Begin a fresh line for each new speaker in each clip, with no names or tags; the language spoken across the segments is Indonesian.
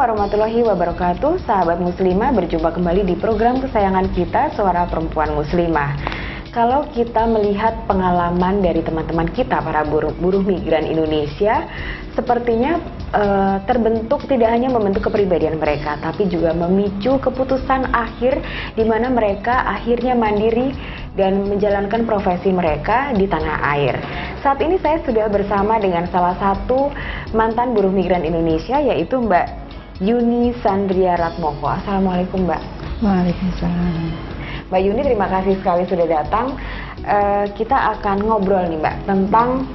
warahmatullahi wabarakatuh. Sahabat muslimah, berjumpa kembali di program kesayangan kita, Suara Perempuan Muslimah. Kalau kita melihat pengalaman dari teman-teman kita, para buruh migran Indonesia, sepertinya terbentuk, tidak hanya membentuk kepribadian mereka, tapi juga memicu keputusan akhir di mana mereka akhirnya mandiri dan menjalankan profesi mereka di tanah air. Saat ini saya sudah bersama dengan salah satu mantan buruh migran Indonesia, yaitu Mbak Yuni Sandria Ratmoko. Assalamualaikum, Mbak.
Waalaikumsalam.
Mbak Yuni, terima kasih sekali sudah datang. Kita akan ngobrol nih, Mbak, tentang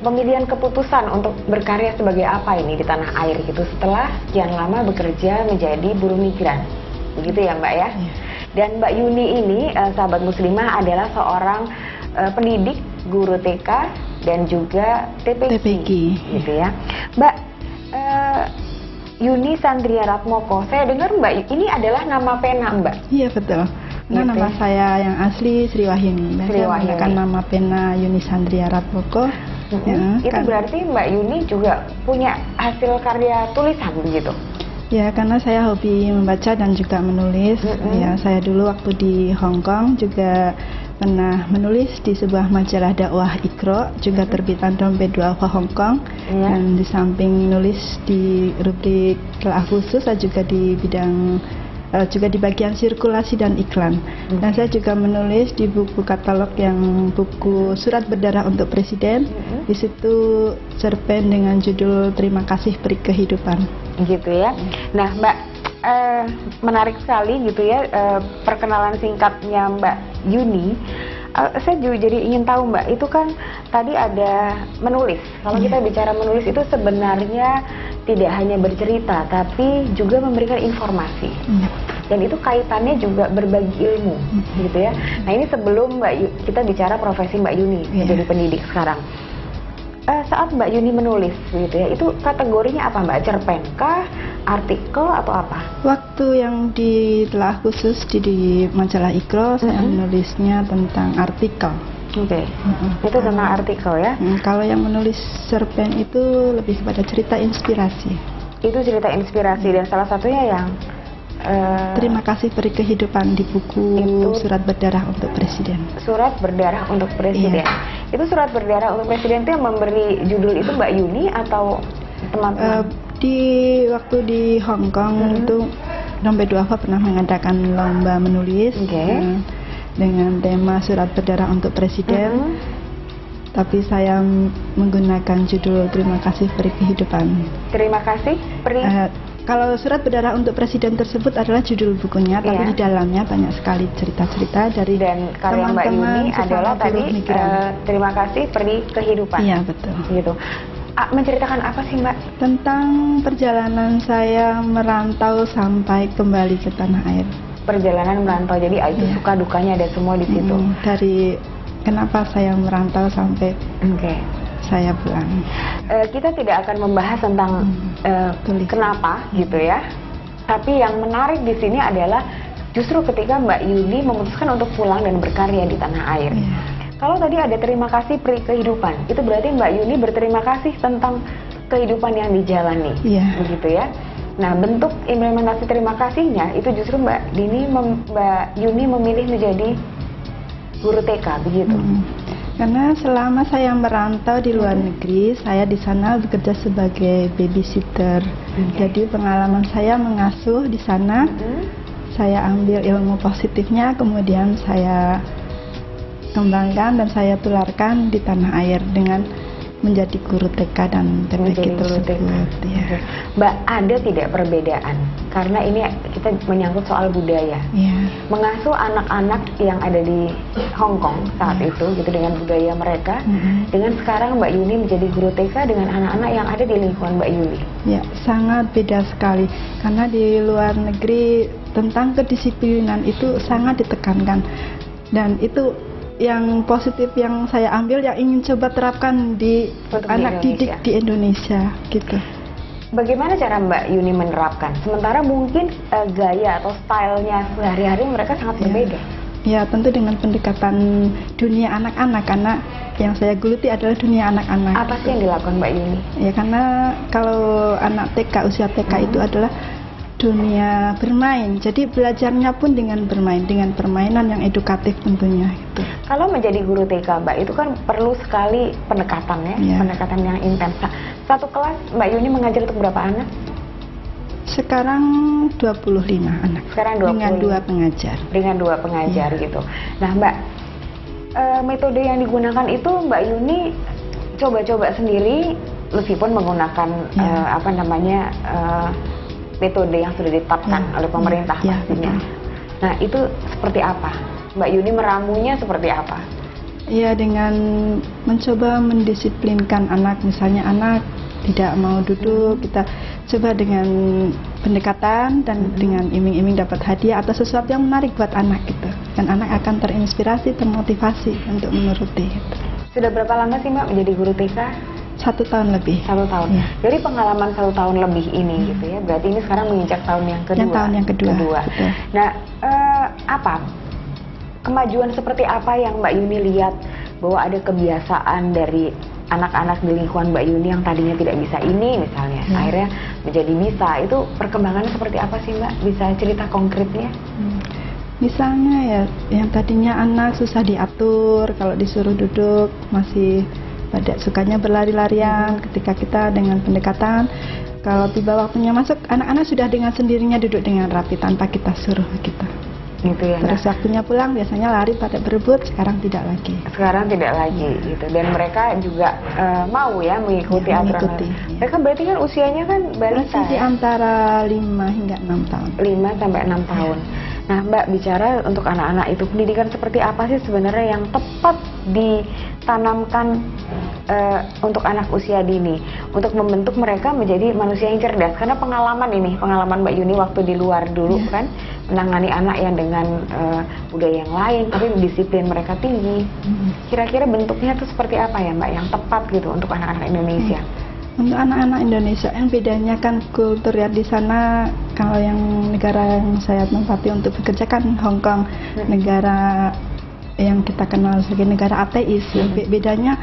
pemilihan keputusan untuk berkarya sebagai apa ini di tanah air gitu setelah sekian lama bekerja menjadi buruh migran. Begitu ya, Mbak ya? Dan Mbak Yuni ini, sahabat muslimah, adalah seorang pendidik, guru TK dan juga TPQ. Gitu ya. Mbak Yuni Sandria Ratmoko, saya dengar Mbak ini adalah nama pena, Mbak.
Iya, betul. Nah, nama saya yang asli Sri Wahyuni. Saya menggunakan nama pena Yuni Sandria Ratmoko.
Itu berarti Mbak Yuni juga punya hasil karya tulisan begitu?
Ya, karena saya hobi membaca dan juga menulis. Ya, saya dulu waktu di Hong Kong juga pernah menulis di sebuah majalah dakwah Iqra, juga terbitan dompet duafa Hong Kong. Dan di samping nulis di rubrik kelas khusus, saya juga di bidang juga di bagian sirkulasi dan iklan. Dan saya juga menulis di buku katalog yang buku Surat Berdarah untuk Presiden. Di situ cerpen dengan judul Terima Kasih Peri Kehidupan.
Gitu ya. Nah, Mbak, menarik sekali gitu ya perkenalan singkatnya Mbak Yuni. Saya juga jadi ingin tahu, Mbak, itu kan tadi ada menulis. Kalau kita bicara menulis itu sebenarnya tidak hanya bercerita, tapi juga memberikan informasi. Dan itu kaitannya juga berbagi ilmu, gitu ya. Nah, ini sebelum kita bicara profesi Mbak Yuni menjadi pendidik sekarang. Saat Mbak Yuni menulis, gitu ya, itu kategorinya apa, Mbak? Cerpen kah, artikel atau apa?
Waktu yang di telah khusus di majalah Iqra, saya menulisnya tentang artikel.
Oke. Itu tentang artikel ya?
Kalau yang menulis cerpen itu lebih kepada cerita inspirasi. Itu
cerita inspirasi dan salah satunya yang
Terima Kasih Peri Kehidupan di buku Surat Berdarah untuk Presiden. Surat Berdarah untuk Presiden.
Itu Surat Berdarah untuk Presiden itu yang memberi judul itu Mbak Yuni atau teman-teman?
Waktu di Hong Kong itu dompet duafa pernah mengadakan lomba menulis dengan tema Surat Berdarah untuk Presiden. Tapi saya menggunakan judul Terima Kasih Peri Kehidupan.
Terima kasih Peri.
Kalau Surat Berdarah untuk Presiden tersebut adalah judul bukunya, tapi di dalamnya banyak sekali cerita-cerita dari
dan karya Mbak Yuni adalah tadi Terima Kasih Peri Kehidupan.
Iya, betul.
Gitu. Menceritakan apa sih, Mbak?
Tentang perjalanan saya merantau sampai kembali ke tanah air.
Perjalanan merantau, jadi itu suka dukanya ada semua di situ.
Dari kenapa saya merantau sampai saya pulang.
Kita tidak akan membahas tentang kenapa gitu ya. Tapi yang menarik di sini adalah justru ketika Mbak Yuni memutuskan untuk pulang dan berkarya di tanah air. Kalau tadi ada Terima Kasih Peri Kehidupan, itu berarti Mbak Yuni berterima kasih tentang kehidupan yang dijalani, begitu ya. Nah, bentuk implementasi terima kasihnya itu justru Mbak Yuni memilih menjadi guru TK, begitu.
Karena selama saya merantau di luar negeri, saya di sana bekerja sebagai babysitter. Jadi pengalaman saya mengasuh di sana, saya ambil ilmu positifnya, kemudian saya kembangkan dan saya tularkan di tanah air dengan menjadi guru TK dan TPQ tersebut.
Mbak, ada tidak perbedaan? Karena ini kita menyangkut soal budaya. Mengasuh anak-anak yang ada di Hong Kong saat itu, gitu, dengan budaya mereka, dengan sekarang Mbak Yuni menjadi guru TK dengan anak-anak yang ada di lingkungan Mbak Yuni.
Ya, sangat beda sekali. Karena di luar negeri tentang kedisiplinan itu sangat ditekankan, dan itu yang positif yang saya ambil, yang ingin coba terapkan di anak didik di Indonesia gitu.
Bagaimana cara Mbak Yuni menerapkan? Sementara mungkin gaya atau stylenya sehari-hari mereka sangat berbeda.
Ya, tentu dengan pendekatan dunia anak-anak, karena yang saya geluti adalah dunia anak-anak.
Apa sih yang dilakukan Mbak Yuni?
Ya, karena kalau anak TK, usia TK itu adalah dunia bermain. Jadi belajarnya pun dengan bermain, dengan permainan yang edukatif tentunya gitu.
Kalau menjadi guru TK, Mbak, itu kan perlu sekali pendekatan ya, pendekatan yang intens. Satu kelas Mbak Yuni mengajar untuk berapa anak?
Sekarang 25 anak.
Sekarang 20.
Dengan 2 pengajar.
Dengan 2 pengajar gitu. Nah, Mbak, metode yang digunakan itu Mbak Yuni coba-coba sendiri meskipun menggunakan metode yang sudah ditetapkan oleh pemerintah pastinya. Nah, itu seperti apa? Mbak Yuni meramunya seperti apa?
Ya, dengan mencoba mendisiplinkan anak. Misalnya anak tidak mau duduk, kita coba dengan pendekatan dan dengan iming-iming dapat hadiah atau sesuatu yang menarik buat anak gitu. Dan anak akan terinspirasi, termotivasi untuk menuruti gitu.
Sudah berapa lama sih Mbak menjadi guru TK?
1 tahun lebih.
1 tahun.
Ya.
Dari pengalaman 1 tahun lebih ini gitu ya, berarti ini sekarang menginjak tahun yang kedua.
Tahun yang kedua.
Nah, apa kemajuan seperti apa yang Mbak Yuni lihat bahwa ada kebiasaan dari anak-anak di lingkungan Mbak Yuni yang tadinya tidak bisa ini misalnya, akhirnya menjadi bisa. Itu perkembangannya seperti apa sih Mbak? Bisa cerita konkretnya?
Misalnya ya, yang tadinya anak susah diatur, kalau disuruh duduk masih pada sukanya berlari-larian. Ketika kita dengan pendekatan, kalau tiba waktunya masuk, anak-anak sudah dengan sendirinya duduk dengan rapi tanpa kita suruh gitu. Gitu ya. Terus waktunya pulang biasanya lari pada berebut, sekarang tidak lagi.
Sekarang tidak lagi gitu. Dan mereka juga mau ya mengikuti aturan. Mereka berarti kan usianya kan balita.
Masih antara 5 hingga 6 tahun.
5 sampai 6 tahun. Nah, Mbak, bicara untuk anak-anak itu, pendidikan seperti apa sih sebenarnya yang tepat ditanamkan untuk anak usia dini untuk membentuk mereka menjadi manusia yang cerdas? Karena pengalaman Mbak Yuni waktu di luar dulu kan menangani anak yang dengan budaya yang lain, tapi disiplin mereka tinggi. Kira-kira bentuknya itu seperti apa ya Mbak yang tepat gitu untuk anak-anak Indonesia?
Untuk anak-anak Indonesia yang bedanya kan kultur ya, di sana kalau yang negara yang saya tempati untuk bekerja kan Hong Kong, negara yang kita kenal sebagai negara ateis. Bedanya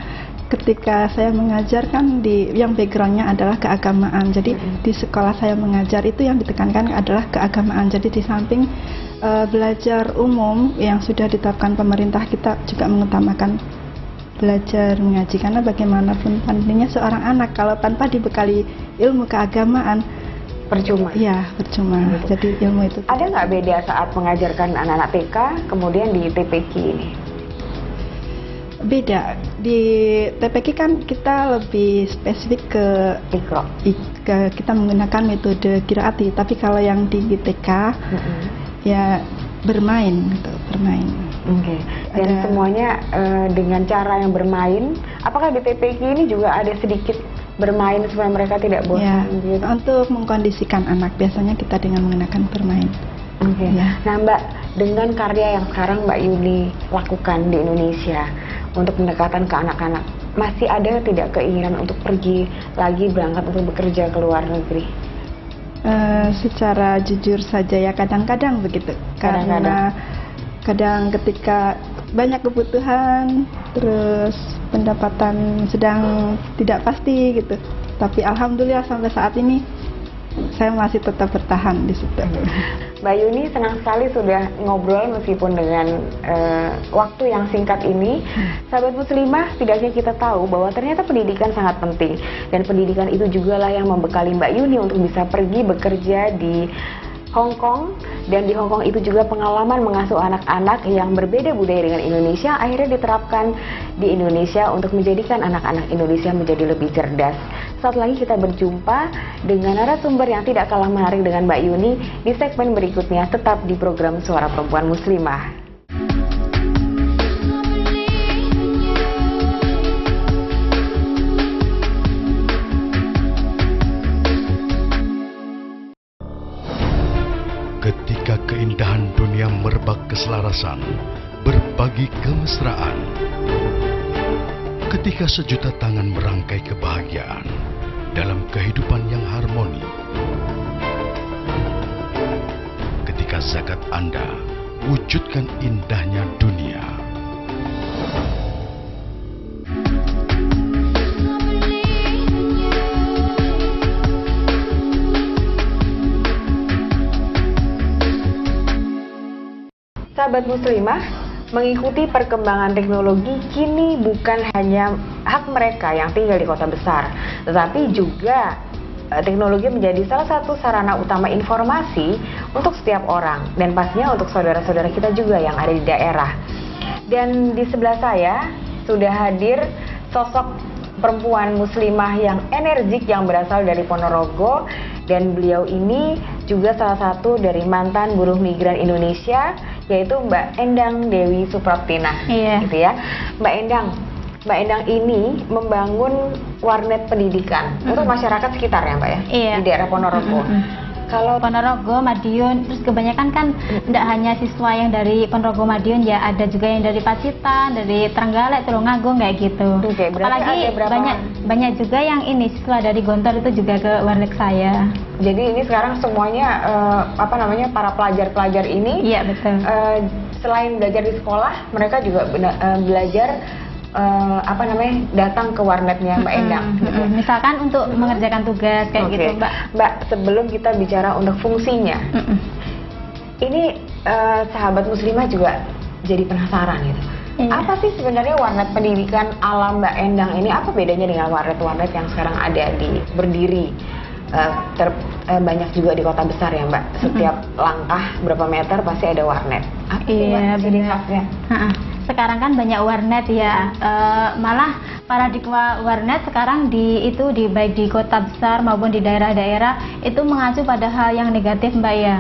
ketika saya mengajar kan yang backgroundnya adalah keagamaan. Jadi di sekolah saya mengajar itu yang ditekankan adalah keagamaan. Jadi di samping belajar umum yang sudah ditetapkan pemerintah, kita juga mengutamakan belajar mengaji, karena bagaimanapun pentingnya seorang anak kalau tanpa dibekali ilmu keagamaan
percuma.
Iya, percuma. Gitu. Jadi ilmu itu
ada nggak beda saat mengajarkan anak-anak TK kemudian di TPQ ini?
Beda. Di TPQ kan kita lebih spesifik ke Iqra. Kita menggunakan metode qiraati, tapi kalau yang di TK ya bermain gitu, bermain.
Oke. Dan semuanya dengan cara yang bermain. Apakah di TPQ ini juga ada sedikit bermain supaya mereka tidak bosan?
Ya, gitu? Untuk mengkondisikan anak biasanya kita dengan menggunakan bermain.
Oke. Ya. Nah Mbak, dengan karya yang sekarang Mbak Yuni lakukan di Indonesia untuk pendekatan ke anak-anak, masih ada tidak keinginan untuk pergi lagi berangkat untuk bekerja ke luar negeri?
Secara jujur saja ya kadang-kadang begitu. Karena kadang ketika banyak kebutuhan, terus pendapatan sedang tidak pasti gitu. Tapi alhamdulillah sampai saat ini saya masih tetap bertahan di situ.
Mbak Yuni, senang sekali sudah ngobrol meskipun dengan waktu yang singkat ini. Sahabat Muslimah, setidaknya kita tahu bahwa ternyata pendidikan sangat penting. Dan pendidikan itu juga lah yang membekali Mbak Yuni untuk bisa pergi bekerja di Hong Kong. Dan di Hong Kong itu juga pengalaman mengasuh anak-anak yang berbeda budaya dengan Indonesia akhirnya diterapkan di Indonesia untuk menjadikan anak-anak Indonesia menjadi lebih cerdas. Saat lagi kita berjumpa dengan narasumber yang tidak kalah menarik dengan Mbak Yuni di segmen berikutnya, tetap di program Suara Perempuan Muslimah.
Ketika keindahan dunia merebak keselarasan, berbagi kemesraan. Ketika sejuta tangan merangkai kebahagiaan dalam kehidupan yang harmoni. Ketika zakat Anda wujudkan indahnya dunia.
Sahabat muslimah, mengikuti perkembangan teknologi kini bukan hanya hak mereka yang tinggal di kota besar, tetapi juga teknologi menjadi salah satu sarana utama informasi untuk setiap orang dan pastinya untuk saudara-saudara kita juga yang ada di daerah. Dan di sebelah saya sudah hadir sosok perempuan muslimah yang energik yang berasal dari Ponorogo, dan beliau ini juga salah satu dari mantan buruh migran Indonesia, yaitu Mbak Endang Dewi Supraptina. Gitu ya. Mbak Endang ini membangun warnet pendidikan untuk masyarakat sekitar ya Mbak ya, di daerah Ponorogo. Kalau
Ponorogo, Madiun, terus kebanyakan kan tidak hanya siswa yang dari Ponorogo, Madiun ya, ada juga yang dari Pacitan, dari Trenggalek, Tulungagung kayak gitu. Apalagi banyak juga yang ini siswa dari Gontor itu juga ke warnet saya.
Jadi ini sekarang semuanya para pelajar-pelajar ini,
iya betul.
Selain belajar di sekolah, mereka juga belajar datang ke warnetnya Mbak Endang.
Misalkan untuk mengerjakan tugas kayak gitu
Mbak, sebelum kita bicara untuk fungsinya, ini sahabat muslimah juga jadi penasaran gitu. Apa sih sebenarnya warnet pendidikan ala Mbak Endang ini? Apa bedanya dengan warnet-warnet yang sekarang ada berdiri banyak juga di kota besar ya Mbak? Setiap langkah berapa meter pasti ada warnet. Apa sih Mbak ciri khasnya?
Sekarang kan banyak warnet ya, malah paradigma warnet sekarang baik di kota besar maupun di daerah-daerah itu mengacu pada hal yang negatif Mbak ya.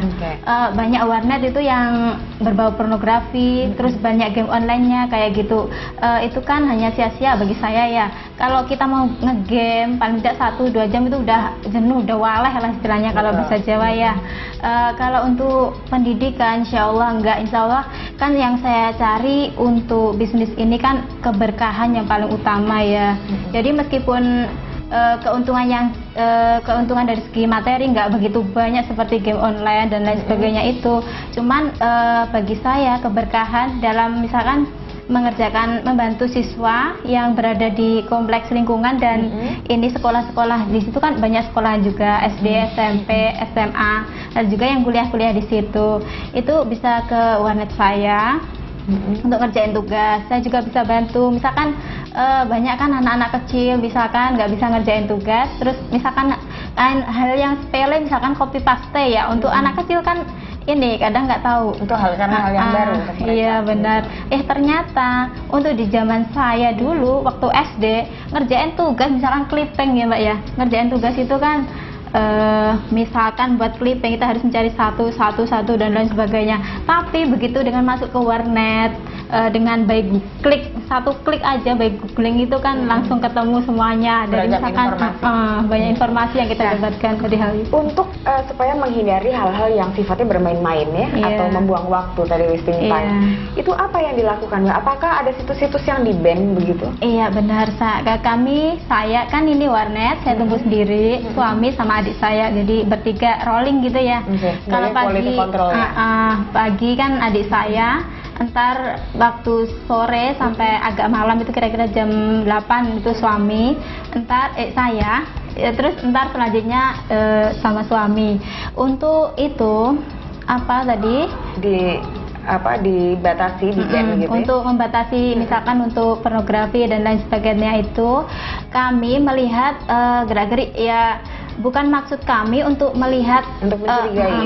Banyak warnet itu yang berbau pornografi, terus banyak game online-nya kayak gitu. Itu kan hanya sia-sia bagi saya ya. Kalau kita mau ngegame paling tidak 1-2 jam itu udah jenuh, udah waleh lah istilahnya kalau bahasa Jawa ya. Kalau untuk pendidikan insya Allah kan yang saya cari untuk bisnis ini kan keberkahan yang paling utama ya. Jadi meskipun keuntungan dari segi materi nggak begitu banyak seperti game online dan lain sebagainya itu, cuman bagi saya keberkahan dalam misalkan membantu siswa yang berada di kompleks lingkungan dan ini sekolah-sekolah di situ kan banyak sekolah juga SD, SMP, SMA dan juga yang kuliah-kuliah di situ. Itu bisa ke warnet saya untuk ngerjain tugas. Saya juga bisa bantu misalkan banyak kan anak-anak kecil misalkan nggak bisa ngerjain tugas, terus misalkan hal yang sepele misalkan copy paste ya, untuk anak kecil kan ini kadang nggak tahu
itu hal yang baru.
Iya benar. Ternyata untuk di zaman saya dulu waktu SD ngerjain tugas misalkan clipping ya Mbak ya, ngerjain tugas itu kan misalkan buat clipping kita harus mencari satu dan lain sebagainya. Tapi begitu dengan masuk ke warnet, dengan satu klik aja by googling itu kan langsung ketemu semuanya. Dari misalkan banyak informasi yang kita dapatkan dari hal itu. Untuk
supaya menghindari hal-hal yang sifatnya bermain-main ya, atau membuang waktu tadi, wasting time, itu apa yang dilakukan Mbak? Apakah ada situs-situs yang di-ban begitu?
Iya benar, saya kan ini warnet, saya tunggu sendiri, suami sama adik saya, jadi bertiga rolling gitu ya. Kalau pagi kan adik saya, entar waktu sore sampai agak malam itu kira-kira jam 8 itu suami, entar saya, terus entar selanjutnya sama suami. Untuk itu dibatasi di gitu ya? Untuk membatasi misalkan untuk pornografi dan lain sebagainya itu kami melihat gerak-gerik ya. Bukan maksud kami untuk melihat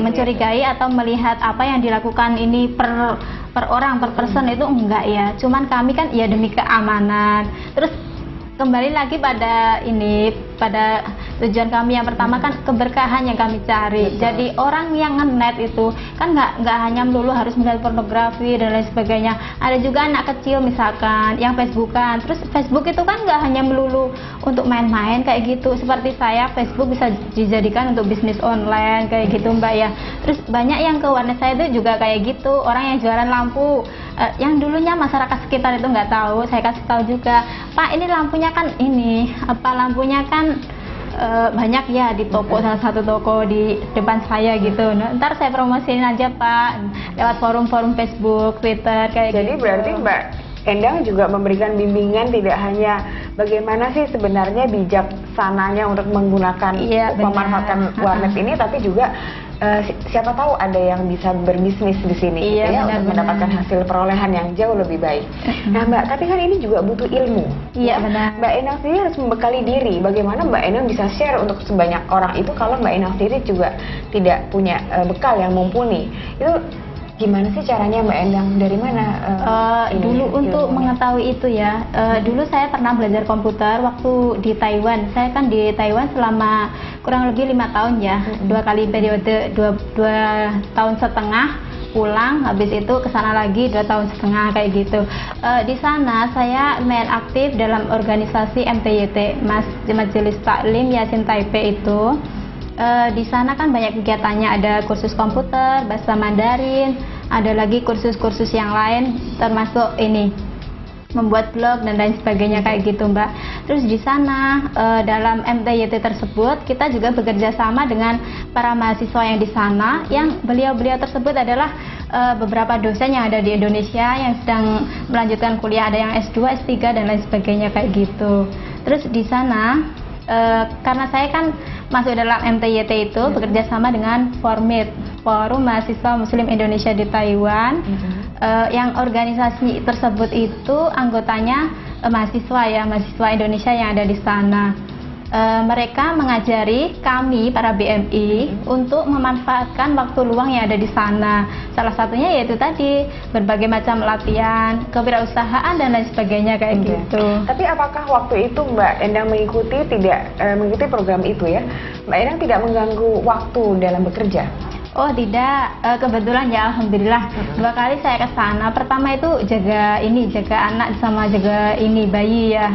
mencurigai atau melihat apa yang dilakukan ini per orang, per person itu enggak ya. Cuman kami kan ya demi keamanan. Terus kembali lagi pada tujuan kami yang pertama kan keberkahan yang kami cari. Jadi orang yang nge-net itu kan nggak hanya melulu harus melihat pornografi dan lain sebagainya. Ada juga anak kecil misalkan yang Facebookan. Terus Facebook itu kan nggak hanya melulu untuk main-main kayak gitu. Seperti saya, Facebook bisa dijadikan untuk bisnis online kayak gitu Mbak ya. Terus banyak yang ke warnet saya itu juga kayak gitu, orang yang jualan lampu. Yang dulunya masyarakat sekitar itu nggak tahu, saya kasih tahu juga, Pak ini lampunya kan lampunya kan banyak ya di toko, salah satu toko di depan saya gitu. Nah, ntar saya promosiin aja Pak lewat forum-forum Facebook, Twitter kayak
Jadi
gitu.
berarti Mbak Endang juga memberikan bimbingan tidak hanya bagaimana sih sebenarnya bijaksananya untuk menggunakan memanfaatkan warnet ini, tapi juga siapa tahu ada yang bisa berbisnis di sini gitu ya, untuk mendapatkan hasil perolehan yang jauh lebih baik. Nah Mbak, tapi kan ini juga butuh ilmu.
Iya benar.
Mbak Endang sendiri harus membekali diri. Bagaimana Mbak Endang bisa share untuk sebanyak orang itu kalau Mbak Endang sendiri juga tidak punya bekal yang mumpuni? Itu gimana sih caranya Mbak Endang? Dari mana?
Dulu untuk mengetahui itu ya, dulu saya pernah belajar komputer waktu di Taiwan. Saya kan di Taiwan selama kurang lebih 5 tahun ya, 2 kali periode, 2 tahun setengah pulang, habis itu ke sana lagi 2 tahun setengah kayak gitu. Di sana saya main aktif dalam organisasi MTYT, Majelis Taklim Yasin Taipei itu. Di sana kan banyak kegiatannya, ada kursus komputer, bahasa Mandarin, ada lagi kursus-kursus yang lain, termasuk ini membuat blog dan lain sebagainya kayak gitu Mbak. Terus di sana dalam MTYT tersebut kita juga bekerja sama dengan para mahasiswa yang di sana, yang beliau-beliau tersebut adalah beberapa dosen yang ada di Indonesia yang sedang melanjutkan kuliah, ada yang S2, S3 dan lain sebagainya kayak gitu. Terus di sana karena saya kan masuk dalam MTYT itu bekerja sama dengan Formit, Forum Mahasiswa Muslim Indonesia di Taiwan, yang organisasi tersebut itu anggotanya mahasiswa ya, mahasiswa Indonesia yang ada di sana. Mereka mengajari kami para BMI untuk memanfaatkan waktu luang yang ada di sana. Salah satunya yaitu tadi berbagai macam latihan, kewirausahaan dan lain sebagainya kayak gitu.
Tapi apakah waktu itu Mbak Endang mengikuti program itu ya, Mbak Endang tidak mengganggu waktu dalam bekerja?
Oh tidak, kebetulan ya alhamdulillah 2 kali saya ke sana. Pertama itu jaga anak sama jaga bayi ya.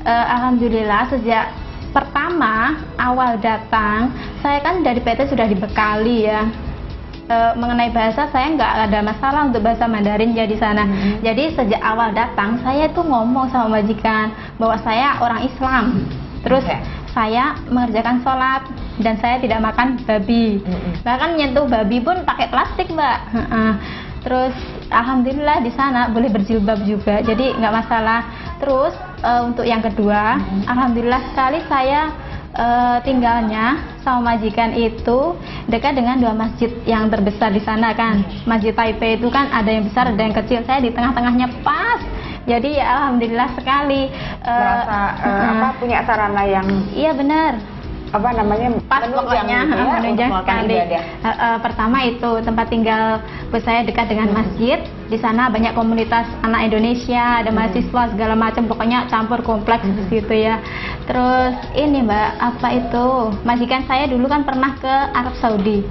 Alhamdulillah sejak pertama awal datang saya kan dari PT sudah dibekali ya, mengenai bahasa saya nggak ada masalah untuk bahasa Mandarin ya di sana. Jadi sejak awal datang saya tuh ngomong sama majikan bahwa saya orang Islam, terus saya mengerjakan sholat dan saya tidak makan babi, bahkan nyentuh babi pun pakai plastik Mbak. Terus alhamdulillah di sana boleh berjilbab juga, jadi nggak masalah. Terus untuk yang kedua, alhamdulillah sekali saya tinggalnya sama majikan itu dekat dengan 2 masjid yang terbesar di sana kan. Masjid Taipei itu kan ada yang besar ada yang kecil, saya di tengah-tengahnya pas. Jadi ya alhamdulillah sekali.
Merasa punya sarana yang
iya benar.
Apa namanya,
pas pokoknya menunjang sekali. Pertama itu tempat tinggal saya dekat dengan masjid. Di sana banyak komunitas anak Indonesia, ada mahasiswa segala macam, pokoknya campur kompleks gitu ya. Terus ini Mbak, apa itu, majikan saya dulu kan pernah ke Arab Saudi.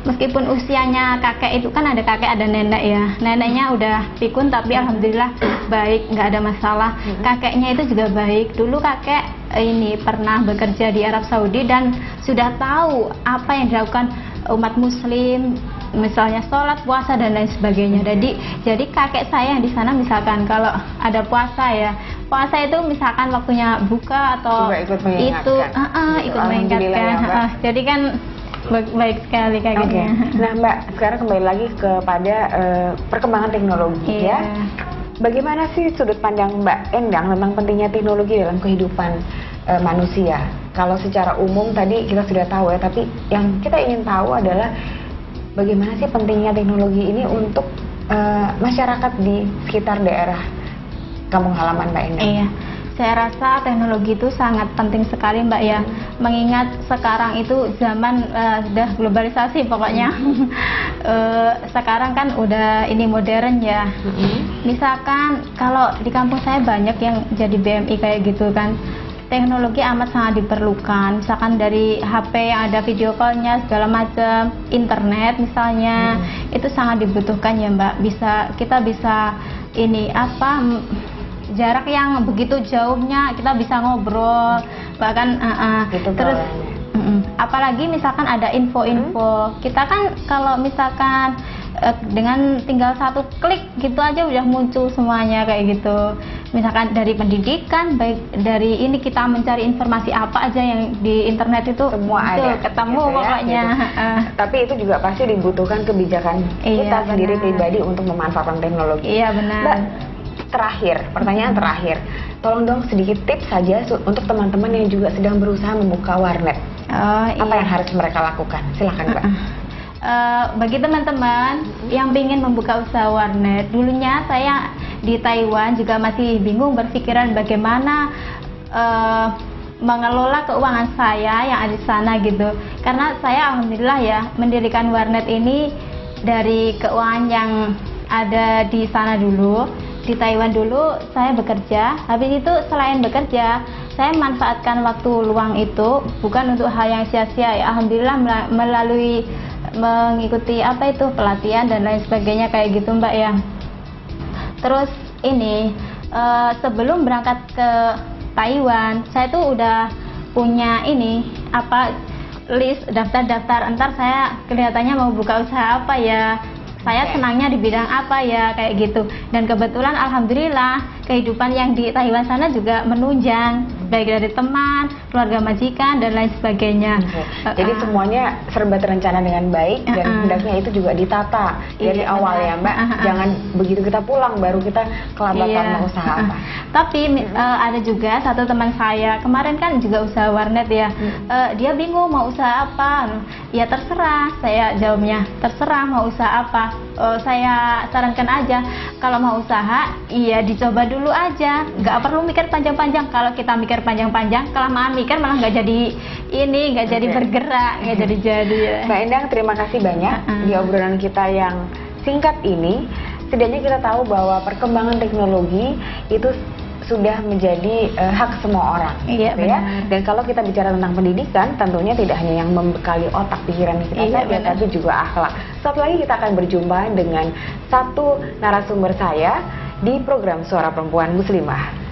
Meskipun usianya kakek itu kan ada kakek ada nenek ya, neneknya udah pikun tapi alhamdulillah baik, nggak ada masalah. Kakeknya itu juga baik. Dulu kakek ini pernah bekerja di Arab Saudi dan sudah tahu apa yang dilakukan umat muslim, misalnya sholat, puasa dan lain sebagainya. Jadi kakek saya yang di sana misalkan kalau ada puasa ya, puasa itu misalkan waktunya buka atau ikut mengingatkan. Jadi kan baik sekali kayak gitu.
Nah Mbak, sekarang kembali lagi kepada perkembangan teknologi ya. Bagaimana sih sudut pandang Mbak Endang tentang pentingnya teknologi dalam kehidupan manusia? Kalau secara umum tadi kita sudah tahu ya, tapi yang kita ingin tahu adalah bagaimana sih pentingnya teknologi ini untuk masyarakat di sekitar daerah kampung halaman Mbak Endang?
Iya. Saya rasa teknologi itu sangat penting sekali Mbak ya, mengingat sekarang itu zaman sudah globalisasi pokoknya. Sekarang kan udah ini modern ya. Misalkan kalau di kampung saya banyak yang jadi BMI kayak gitu kan, teknologi amat sangat diperlukan. Misalkan dari HP yang ada video call-nya segala macam, internet misalnya, itu sangat dibutuhkan ya Mbak. Kita bisa ini apa, jarak yang begitu jauhnya kita bisa ngobrol, bahkan terus apalagi misalkan ada info-info. Kita kan kalau misalkan dengan tinggal satu klik gitu aja udah muncul semuanya kayak gitu. Misalkan dari pendidikan, baik dari ini kita mencari informasi apa aja yang di internet itu
semua
muncul,
ada
ketemu
gitu
pokoknya.
gitu. Tapi itu juga pasti dibutuhkan kebijakan kita sendiri pribadi untuk memanfaatkan teknologi.
Iya benar.
Mbak, terakhir, pertanyaan terakhir, tolong dong sedikit tips saja untuk teman-teman yang juga sedang berusaha membuka warnet. Apa yang harus mereka lakukan? Silakan Mbak.
Bagi teman-teman yang ingin membuka usaha warnet, dulunya saya di Taiwan juga masih bingung berpikiran bagaimana mengelola keuangan saya yang ada di sana gitu. Karena saya alhamdulillah ya mendirikan warnet ini dari keuangan yang ada di sana dulu. Di Taiwan dulu saya bekerja, habis itu selain bekerja saya manfaatkan waktu luang itu bukan untuk hal yang sia-sia ya. Alhamdulillah melalui mengikuti apa itu pelatihan dan lain sebagainya kayak gitu Mbak ya. Terus ini sebelum berangkat ke Taiwan saya tuh udah punya ini apa list daftar-daftar, entar saya kelihatannya mau buka usaha apa ya, saya senangnya di bidang apa ya kayak gitu. Dan kebetulan alhamdulillah kehidupan yang di Taiwan sana juga menunjang, baik dari teman, keluarga majikan dan lain sebagainya.
Jadi semuanya serba terencana dengan baik dan hendaknya itu juga ditata dari awal ya Mbak. Jangan begitu kita pulang baru kita kelabatan mau usaha apa.
Tapi ada juga satu teman saya kemarin kan juga usaha warnet ya. Dia bingung mau usaha apa. Ya terserah, saya jawabnya terserah mau usaha apa. Saya sarankan aja kalau mau usaha iya dicoba dulu aja, nggak perlu mikir panjang-panjang. Kalau kita mikir panjang-panjang kelamaan mikir malah nggak jadi ini, nggak jadi bergerak, nggak jadi.
Mbak Endang, terima kasih banyak di obrolan kita yang singkat ini. Setidaknya kita tahu bahwa perkembangan teknologi itu sudah menjadi hak semua orang,
iya,
gitu ya. Dan kalau kita bicara tentang pendidikan, tentunya tidak hanya yang membekali otak pikiran kita saja, tapi juga akhlak. Suatu lagi kita akan berjumpa dengan satu narasumber saya di program Suara Perempuan Muslimah.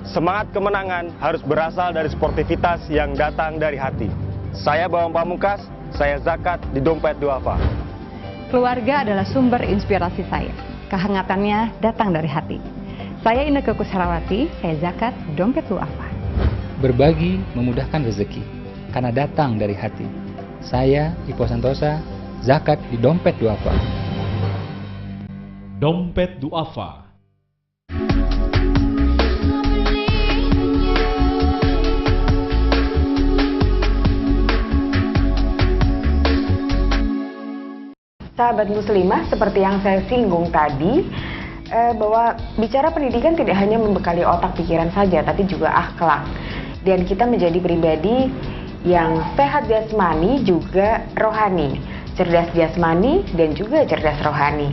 Semangat kemenangan harus berasal dari sportivitas yang datang dari hati. Saya Bawang Pamungkas, saya zakat di Dompet Duafa.
Keluarga adalah sumber inspirasi saya. Kehangatannya datang dari hati. Saya Inneke Kusharawati, saya zakat Dompet Duafa.
Berbagi memudahkan rezeki, karena datang dari hati. Saya Ipo Santosa, zakat di Dompet Duafa.
Dompet Duafa.
Sahabat muslimah, seperti yang saya singgung tadi, bahwa bicara pendidikan tidak hanya membekali otak pikiran saja, tapi juga akhlak. Dan kita menjadi pribadi yang sehat jasmani juga rohani, cerdas jasmani dan juga cerdas rohani.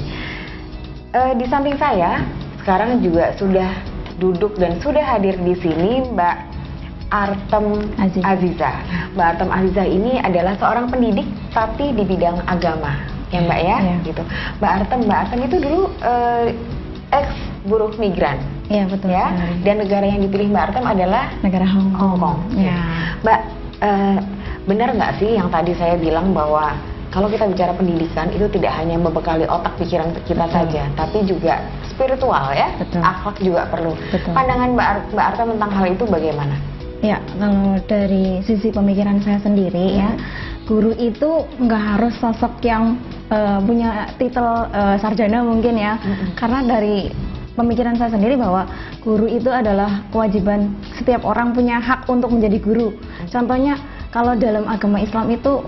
Di samping saya sekarang juga sudah duduk dan sudah hadir di sini Mbak Artem Aziza. Mbak Artem Aziza ini adalah seorang pendidik tapi di bidang agama. Ya Mbak ya, gitu. Mbak Artem itu dulu ex buruh migran.
Iya betul.
Ya. Dan negara yang dipilih Mbak Artem adalah
negara Hong Kong.
Ya. Mbak, benar nggak sih yang tadi saya bilang bahwa kalau kita bicara pendidikan itu tidak hanya membekali otak pikiran kita saja, tapi juga spiritual ya, akhlak juga perlu. Pandangan Mbak Artem tentang hal itu bagaimana?
Ya, kalau dari sisi pemikiran saya sendiri ya, guru itu nggak harus sosok yang punya titel sarjana mungkin ya, karena dari pemikiran saya sendiri bahwa guru itu adalah kewajiban setiap orang punya hak untuk menjadi guru. Contohnya kalau dalam agama Islam itu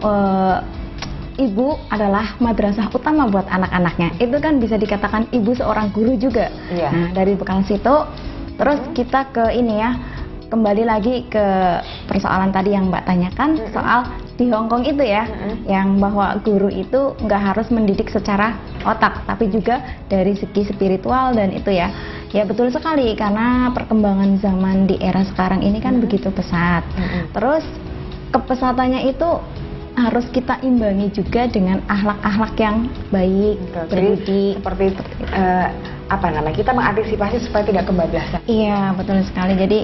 ibu adalah madrasah utama buat anak-anaknya. Itu kan bisa dikatakan ibu seorang guru juga. Nah, dari bekal situ terus kita ke ini ya, kembali lagi ke persoalan tadi yang Mbak tanyakan soal di Hong Kong itu ya, yang bahwa guru itu nggak harus mendidik secara otak, tapi juga dari segi spiritual dan itu ya. Ya betul sekali, karena perkembangan zaman di era sekarang ini kan begitu pesat. Terus kepesatannya itu harus kita imbangi juga dengan akhlak-akhlak yang baik, berbudi.
Seperti kita mengantisipasi supaya tidak kebablasan?
Iya, betul sekali. Jadi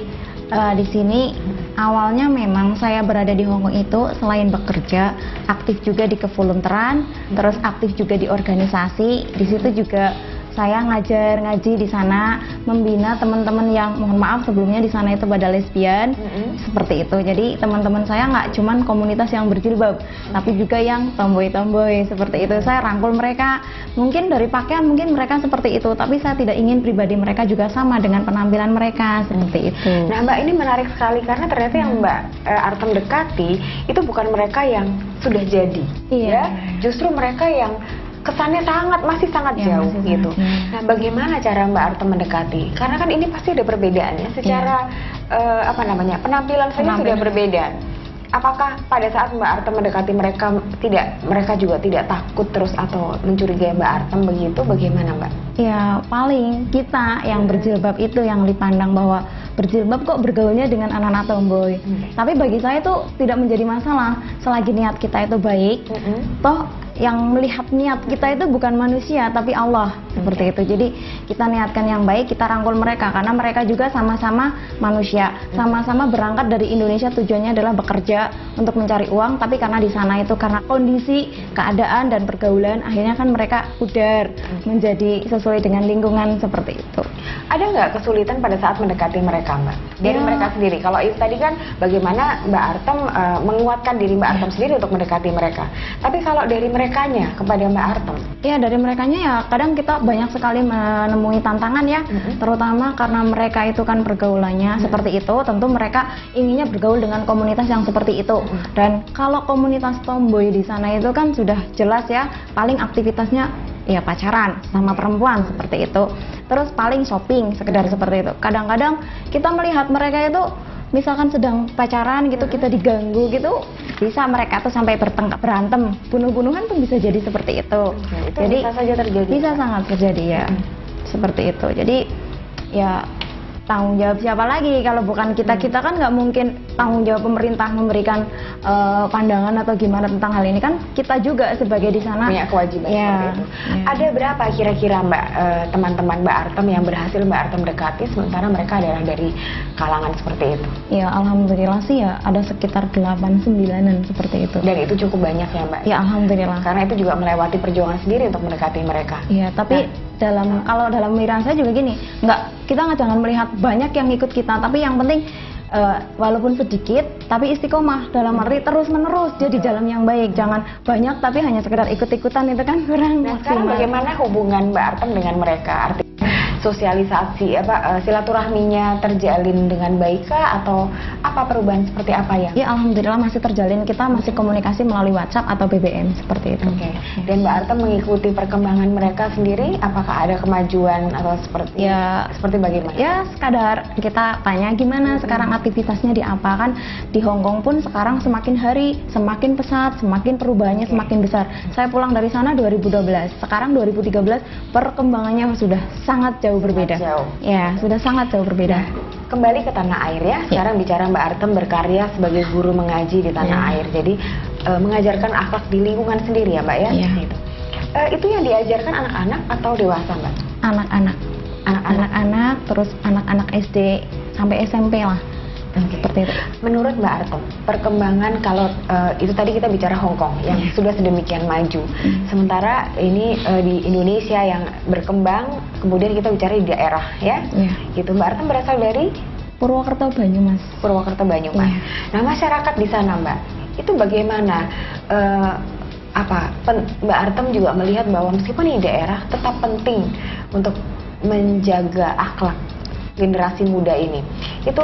di sini awalnya memang saya berada di Hong Kong itu selain bekerja, aktif juga di kevolunteeran, terus aktif juga di organisasi. Di situ juga saya ngajar ngaji di sana, membina teman-teman yang mohon maaf sebelumnya di sana itu pada lesbian, seperti itu. Jadi teman-teman saya nggak cuman komunitas yang berjilbab, tapi juga yang tomboy-tomboy seperti itu. Saya rangkul mereka, mungkin dari pakaian mungkin mereka seperti itu, tapi saya tidak ingin pribadi mereka juga sama dengan penampilan mereka seperti itu.
Nah Mbak, ini menarik sekali karena ternyata yang Mbak Artem dekati itu bukan mereka yang sudah jadi, ya, justru mereka yang kesannya masih sangat jauh gitu. Nah, bagaimana cara Mbak Artem mendekati? Karena kan ini pasti ada perbedaannya secara penampilan saja sudah berbeda. Apakah pada saat Mbak Artem mendekati mereka juga tidak takut terus atau mencurigai Mbak Artem begitu? Bagaimana Mbak?
Ya paling kita yang berjilbab itu yang dipandang bahwa berjilbab kok bergaulnya dengan anak-anak tomboy. Tapi bagi saya itu tidak menjadi masalah selagi niat kita itu baik. Toh yang melihat niat kita itu bukan manusia tapi Allah, seperti itu. Jadi kita niatkan yang baik, kita rangkul mereka karena mereka juga sama-sama manusia, sama-sama berangkat dari Indonesia, tujuannya adalah bekerja untuk mencari uang, tapi karena di sana itu karena kondisi, keadaan dan pergaulan, akhirnya kan mereka pudar menjadi sesuai dengan lingkungan seperti itu.
Ada nggak kesulitan pada saat mendekati mereka Mbak? Dari mereka sendiri, kalau itu tadi kan bagaimana Mbak Artem menguatkan diri Mbak Artem sendiri untuk mendekati mereka, tapi kalau dari merekanya kepada Mbak Artem?
Ya dari merekanya ya kadang kita banyak sekali menemui tantangan ya, terutama karena mereka itu kan pergaulannya seperti itu, tentu mereka inginnya bergaul dengan komunitas yang seperti itu. Dan kalau komunitas tomboy di sana itu kan sudah jelas ya, paling aktivitasnya ya pacaran sama perempuan seperti itu. Terus paling shopping sekedar seperti itu. Kadang-kadang kita melihat mereka itu misalkan sedang pacaran gitu, kita diganggu gitu, bisa mereka tuh sampai berantem, bunuh-bunuhan tuh bisa jadi seperti itu.
Itu
jadi
bisa saja terjadi.
Bisa sangat terjadi ya. Seperti itu. Jadi ya tanggung jawab siapa lagi kalau bukan kita? Kita kan nggak mungkin tanggung jawab pemerintah memberikan pandangan atau gimana tentang hal ini, kan kita juga sebagai di sana
punya kewajiban seperti itu. Ada berapa kira-kira Mbak teman-teman Mbak Artem yang berhasil Mbak Artem dekati sementara mereka adalah dari kalangan seperti itu?
Ya alhamdulillah sih ya ada sekitar 8-9an seperti itu.
Dan itu cukup banyak ya Mbak?
Ya alhamdulillah.
Karena itu juga melewati perjuangan sendiri untuk mendekati mereka.
Iya, tapi kalau dalam pemikiran saya juga gini, kita jangan melihat banyak yang ikut kita, tapi yang penting walaupun sedikit tapi istiqomah, dalam arti terus menerus jadi jalan yang baik. Jangan banyak tapi hanya sekedar ikut-ikutan, itu kan kurang maksimal.
Sekarang bagaimana hubungan Mbak Artem dengan mereka? Artinya sosialisasi silaturahminya terjalin dengan baik kah, atau apa perubahan seperti apa ya?
Ya alhamdulillah masih terjalin, kita masih komunikasi melalui WhatsApp atau BBM seperti itu.
Dan Mbak Artem mengikuti perkembangan mereka sendiri, apakah ada kemajuan atau seperti bagaimana?
Ya sekadar kita tanya gimana sekarang aktivitasnya di apa, kan di Hong Kong pun sekarang semakin hari semakin pesat, semakin perubahannya semakin besar. Saya pulang dari sana 2012, sekarang 2013 perkembangannya sudah sangat jauh berbeda. Ya, sudah sangat jauh berbeda.
Kembali ke tanah air ya. Sekarang bicara Mbak Artem berkarya sebagai guru mengaji di tanah air. Jadi mengajarkan akhlak di lingkungan sendiri ya Mbak ya. Gitu. Itu yang diajarkan anak-anak atau dewasa Mbak?
Anak-anak. Anak-anak, terus anak-anak SD sampai SMP lah. Seperti itu.
Menurut Mbak Artem, perkembangan kalau itu tadi kita bicara Hong Kong yang sudah sedemikian maju, sementara ini di Indonesia yang berkembang, kemudian kita bicara di daerah ya, gitu. Mbak Artem berasal dari
Purwokerto Banyumas.
Purwokerto Banyumas. Nah masyarakat di sana Mbak, itu bagaimana? Mbak Artem juga melihat bahwa meskipun di daerah tetap penting untuk menjaga akhlak generasi muda ini. Itu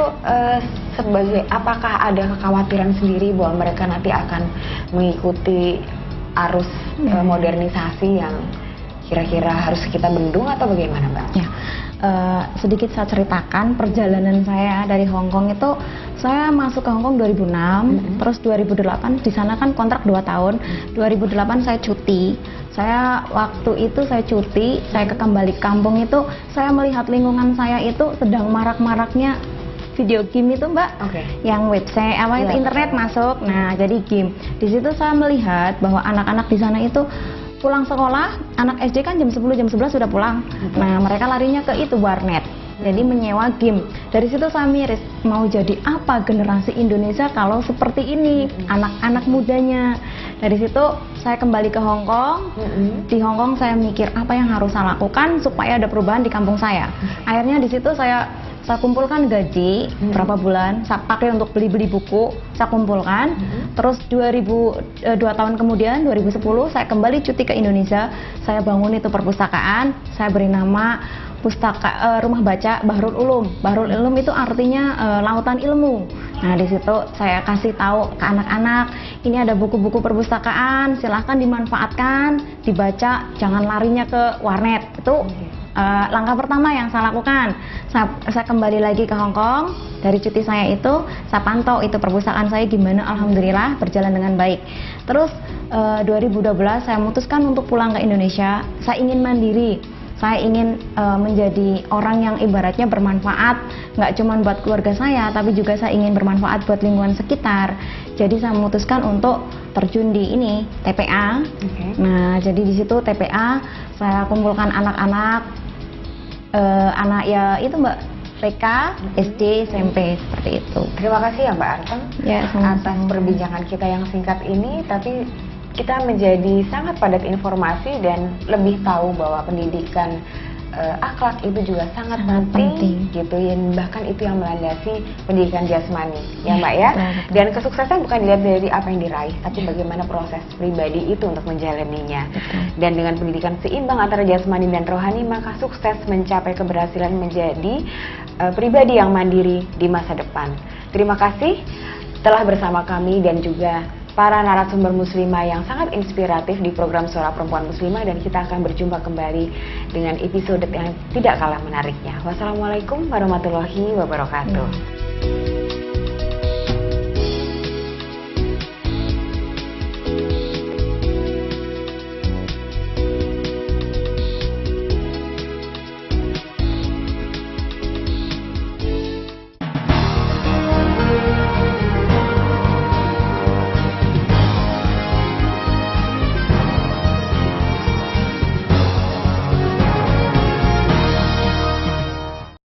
apakah ada kekhawatiran sendiri bahwa mereka nanti akan mengikuti arus modernisasi yang kira-kira harus kita bendung atau bagaimana Mbak?
Ya, sedikit saya ceritakan perjalanan saya dari Hong Kong itu. Saya masuk ke Hong Kong 2006, terus 2008 di sana kan kontrak 2 tahun. 2008 saya cuti. Waktu itu saya cuti, saya kembali kampung itu, saya melihat lingkungan saya itu sedang marak-maraknya video game itu Mbak, yang website itu internet masuk. Nah jadi game. Di situ saya melihat bahwa anak-anak di sana itu pulang sekolah, anak SD kan jam 10, jam 11 sudah pulang. Nah, mereka larinya ke itu, warnet. Jadi menyewa game. Dari situ saya miris, mau jadi apa generasi Indonesia kalau seperti ini, anak-anak mudanya. Dari situ saya kembali ke Hong Kong. Di Hong Kong saya mikir apa yang harus saya lakukan supaya ada perubahan di kampung saya. Akhirnya di situ saya kumpulkan gaji berapa bulan, saya pakai untuk beli-beli buku, saya kumpulkan. Terus 2 tahun kemudian, 2010 saya kembali cuti ke Indonesia. Saya bangun itu perpustakaan, saya beri nama rumah baca Bahrul Ulum. Bahrul Ulum itu artinya lautan ilmu. Nah, di situ saya kasih tahu ke anak-anak, ini ada buku-buku perpustakaan, silahkan dimanfaatkan, dibaca, jangan larinya ke warnet. Itu langkah pertama yang saya lakukan. Saya kembali lagi ke Hong Kong. Dari cuti saya itu, saya pantau itu perpustakaan saya gimana. Alhamdulillah berjalan dengan baik. Terus 2012 saya memutuskan untuk pulang ke Indonesia. Saya ingin mandiri. Saya ingin menjadi orang yang ibaratnya bermanfaat, nggak cuma buat keluarga saya, tapi juga saya ingin bermanfaat buat lingkungan sekitar. Jadi saya memutuskan untuk terjun di ini TPA. Nah, jadi di situ TPA saya kumpulkan anak-anak, anak ya itu Mbak, TK, SD, SMP, seperti itu.
Terima kasih ya Mbak Artem atas perbincangan kita yang singkat ini, tapi kita menjadi sangat padat informasi dan lebih tahu bahwa pendidikan akhlak itu juga sangat penting gitu ya, bahkan itu yang melandasi pendidikan jasmani ya Mbak ya. Dan kesuksesan bukan dilihat dari apa yang diraih, tapi bagaimana proses pribadi itu untuk menjalaninya. Dan dengan pendidikan seimbang antara jasmani dan rohani, maka sukses mencapai keberhasilan menjadi pribadi yang mandiri di masa depan. Terima kasih telah bersama kami dan juga para narasumber muslimah yang sangat inspiratif di program Suara Perempuan Muslimah, dan kita akan berjumpa kembali dengan episode yang tidak kalah menariknya. Wassalamualaikum warahmatullahi wabarakatuh.